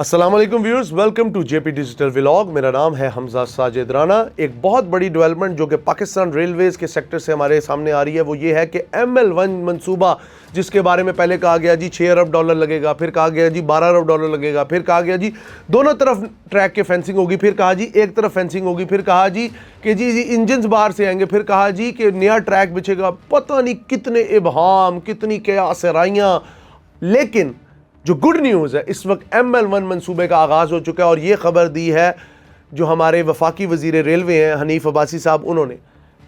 अस्सलाम वालेकुम viewers, welcome to JP digital vlog. मेरा नाम है हमजा साजिद राना। एक बहुत बड़ी डेवलपमेंट जो कि पाकिस्तान रेलवेज़ के सेक्टर से हमारे सामने आ रही है वो ये है कि ML1 मंसूबा, जिसके बारे में पहले कहा गया जी $6 अरब लगेगा, फिर कहा गया जी $12 अरब लगेगा, फिर कहा गया जी दोनों तरफ ट्रैक के फेंसिंग होगी, फिर कहा जी एक तरफ फेंसिंग होगी, फिर कहा जी कि जी इंजन बाहर से आएंगे, फिर कहा जी कि नया ट्रैक बिछेगा। पता नहीं कितने इबहाम, कितनी क्या सराइयाँ। लेकिन जो गुड न्यूज़ है, इस वक्त ML1 मंसूबे का आगाज़ हो चुका है और ये ख़बर दी है जो हमारे वफाकी वज़ीर रेलवे हैं हनीफ अब्बासी साहब, उन्होंने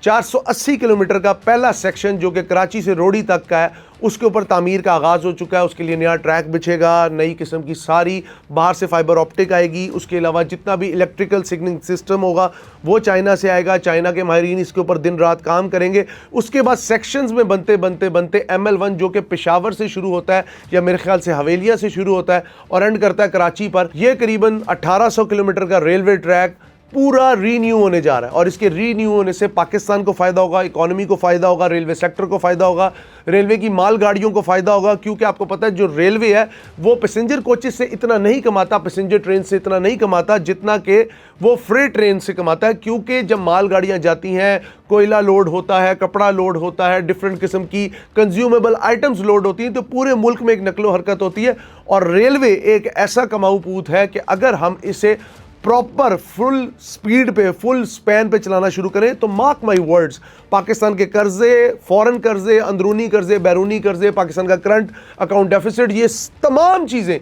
480 किलोमीटर का पहला सेक्शन जो कि कराची से रोडी तक का है उसके ऊपर तामीर का आगाज़ हो चुका है। उसके लिए नया ट्रैक बिछेगा, नई किस्म की सारी बाहर से फाइबर ऑप्टिक आएगी। उसके अलावा जितना भी इलेक्ट्रिकल सिग्नलिंग सिस्टम होगा वो चाइना से आएगा। चाइना के माहिरीन इसके ऊपर दिन रात काम करेंगे। उसके बाद सेक्शंस में बनते बनते बनते ML1 जो कि पेशावर से शुरू होता है या मेरे ख्याल से हवेलिया से शुरू होता है और एंड करता है कराची पर, यह करीबन 1800 किलोमीटर का रेलवे ट्रैक पूरा रीन्यू होने जा रहा है। और इसके रीन्यू होने से पाकिस्तान को फ़ायदा होगा, इकोनॉमी को फ़ायदा होगा, रेलवे सेक्टर को फ़ायदा होगा, रेलवे की माल गाड़ियों को फ़ायदा होगा। क्योंकि आपको पता है जो रेलवे है वो पैसेंजर कोचेस से इतना नहीं कमाता, पैसेंजर ट्रेन से इतना नहीं कमाता जितना कि वो फ्रेट ट्रेन से कमाता है। क्योंकि जब माल गाड़ियाँ जाती हैं, कोयला लोड होता है, कपड़ा लोड होता है, डिफरेंट किस्म की कंज्यूमेबल आइटम्स लोड होती हैं, तो पूरे मुल्क में एक नकलो हरकत होती है। और रेलवे एक ऐसा कमाऊ पूत है कि अगर हम इसे प्रॉपर फुल स्पीड पे, फुल स्पैन पे चलाना शुरू करें तो मार्क माई वर्ड्स, पाकिस्तान के कर्जे, फॉरेन कर्जे, अंदरूनी कर्जे, बैरूनी कर्जे, पाकिस्तान का करंट अकाउंट डेफिसिट, ये तमाम चीज़ें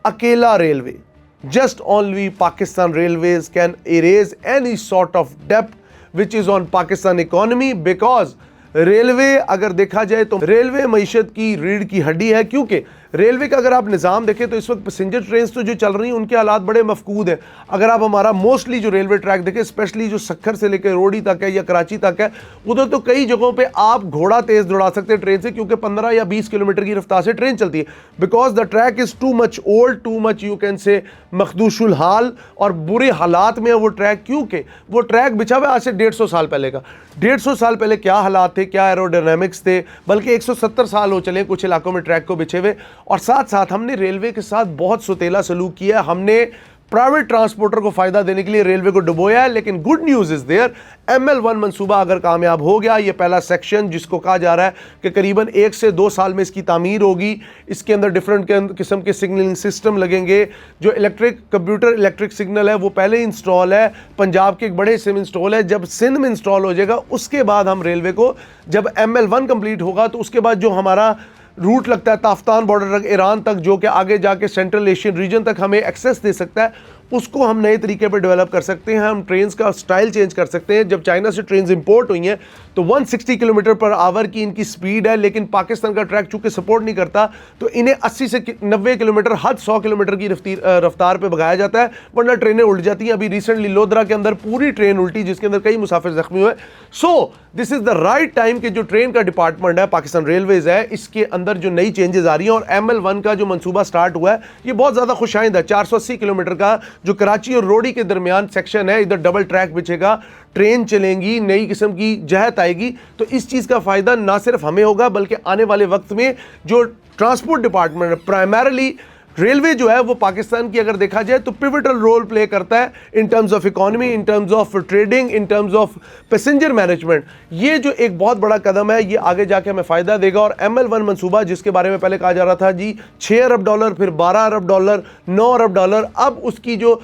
अकेला railway, just only Pakistan railways can erase any sort of डेप्ट which is on Pakistan economy. Because railway अगर देखा जाए तो रेलवे मईशत की रीढ़ की हड्डी है। क्योंकि रेलवे का अगर आप निज़ाम देखें तो इस वक्त पैसेंजर ट्रेन तो जो चल रही हैं उनके हालात बड़े मफकूद हैं। अगर आप हमारा मोस्टली जो रेलवे ट्रैक देखें, स्पेशली जो सक्खर से लेकर रोडी तक है या कराची तक है, उधर तो कई जगहों पे आप घोड़ा तेज़ दौड़ा सकते हैं ट्रेन से, क्योंकि 15 या 20 किलोमीटर की रफ्तार से ट्रेन चलती है। Because the track is too much old, too much you can say मखदूशुल हाल, और बुरे हालात में है वो ट्रैक। क्योंकि वो ट्रैक बिछा हुआ आज से 150 साल पहले का। 150 साल पहले क्या हालात थे, क्या एरोडायनामिक्स थे, बल्कि 170 साल हो चले कुछ इलाकों में ट्रैक को बिछे हुए। और साथ साथ हमने रेलवे के साथ बहुत सुतेला सलूक किया। हमने प्राइवेट ट्रांसपोर्टर को फायदा देने के लिए रेलवे को डुबोया है। लेकिन good news is there, ML1 मंसूबा अगर कामयाब हो गया, ये पहला सेक्शन जिसको कहा जा रहा है कि करीबन 1 से 2 साल में इसकी तामीर होगी, इसके अंदर डिफरेंट किस्म के सिग्नलिंग सिस्टम लगेंगे। जो इलेक्ट्रिक कंप्यूटर इलेक्ट्रिक सिग्नल है वो पहले इंस्टॉल है, पंजाब के एक बड़े हिस्से में इंस्टॉल है। जब सिंध में इंस्टॉल हो जाएगा उसके बाद हम रेलवे को, जब ML1 कंप्लीट होगा तो उसके बाद जो हमारा रूट लगता है ताफ्तान बॉर्डर तक, ईरान तक, जो कि आगे जाके सेंट्रल एशियन रीजन तक हमें एक्सेस दे सकता है, उसको हम नए तरीके पर डेवलप कर सकते हैं। हम ट्रेन्स का स्टाइल चेंज कर सकते हैं। जब चाइना से ट्रेन्स इंपोर्ट हुई हैं तो 160 किलोमीटर पर आवर की इनकी स्पीड है, लेकिन पाकिस्तान का ट्रैक चूंकि सपोर्ट नहीं करता तो इन्हें 80 से 90 किलोमीटर, हद 100 किलोमीटर की रफ्तार पर भगाया जाता है, वरना ट्रेनें उल्ट जाती हैं। अभी रिसेंटली लोधरा के अंदर पूरी ट्रेन उल्टी, जिसके अंदर कई मुसाफिर जख्मी हुए। So this is the right time कि जो ट्रेन का डिपार्टमेंट है पाकिस्तान रेलवेज है, इसके अंदर जो नई चेंजेस आ रही हैं और ML1 का जो मंसूबा स्टार्ट हुआ है ये बहुत ज़्यादा खुशाइंद है। 480 किलोमीटर का जो कराची और रोडी के दरमियान सेक्शन है, इधर डबल ट्रैक बिछेगा, ट्रेन चलेंगी, नई किस्म की जहत आएगी। तो इस चीज़ का फ़ायदा ना सिर्फ हमें होगा बल्कि आने वाले वक्त में जो ट्रांसपोर्ट डिपार्टमेंट है, प्राइमरली रेलवे जो है वो पाकिस्तान की अगर देखा जाए तो पिवटल रोल प्ले करता है in terms of economy, in terms of trading, in terms of passenger management. ये जो एक बहुत बड़ा कदम है ये आगे जाके हमें फ़ायदा देगा। और ML1 मंसूबा जिसके बारे में पहले कहा जा रहा था जी $6 अरब, फिर $12 अरब, $9 अरब, अब उसकी जो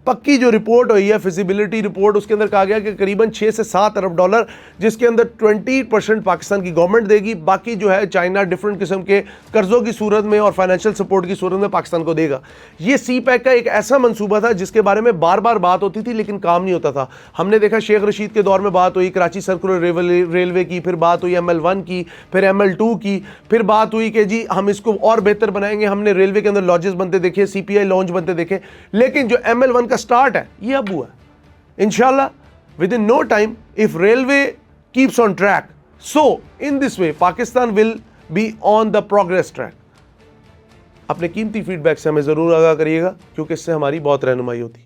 पक्की जो रिपोर्ट हुई है, फिजिबिलिटी रिपोर्ट, उसके अंदर कहा गया कि करीबन 6 से 7 अरब डॉलर, जिसके अंदर 20% पाकिस्तान की गवर्नमेंट देगी, बाकी जो है चाइना डिफरेंट किस्म के कर्जों की सूरत में और फाइनेंशियल सपोर्ट की सूरत में पाकिस्तान को देगा। ये CPEC का एक ऐसा मंसूबा था जिसके बारे में बार बार बात होती थी लेकिन काम नहीं होता था। हमने देखा शेख रशीद के दौर में बात हुई कराची सर्कुलर रेलवे की, फिर बात हुई ML1 की, फिर ML2 की, फिर बात हुई कि जी हम इसको और बेहतर बनाएंगे। हमने रेलवे के अंदर लॉजेस बनते देखे, CPI लॉन्च बनते देखे, लेकिन जो ML1 का स्टार्ट है ये अब हुआ। इंशाल्लाह within no time if railway keeps on track, so in this way Pakistan will be on the progress track. अपने कीमती फीडबैक से हमें जरूर आगाह करिएगा क्योंकि इससे हमारी बहुत रहनुमाई होती है।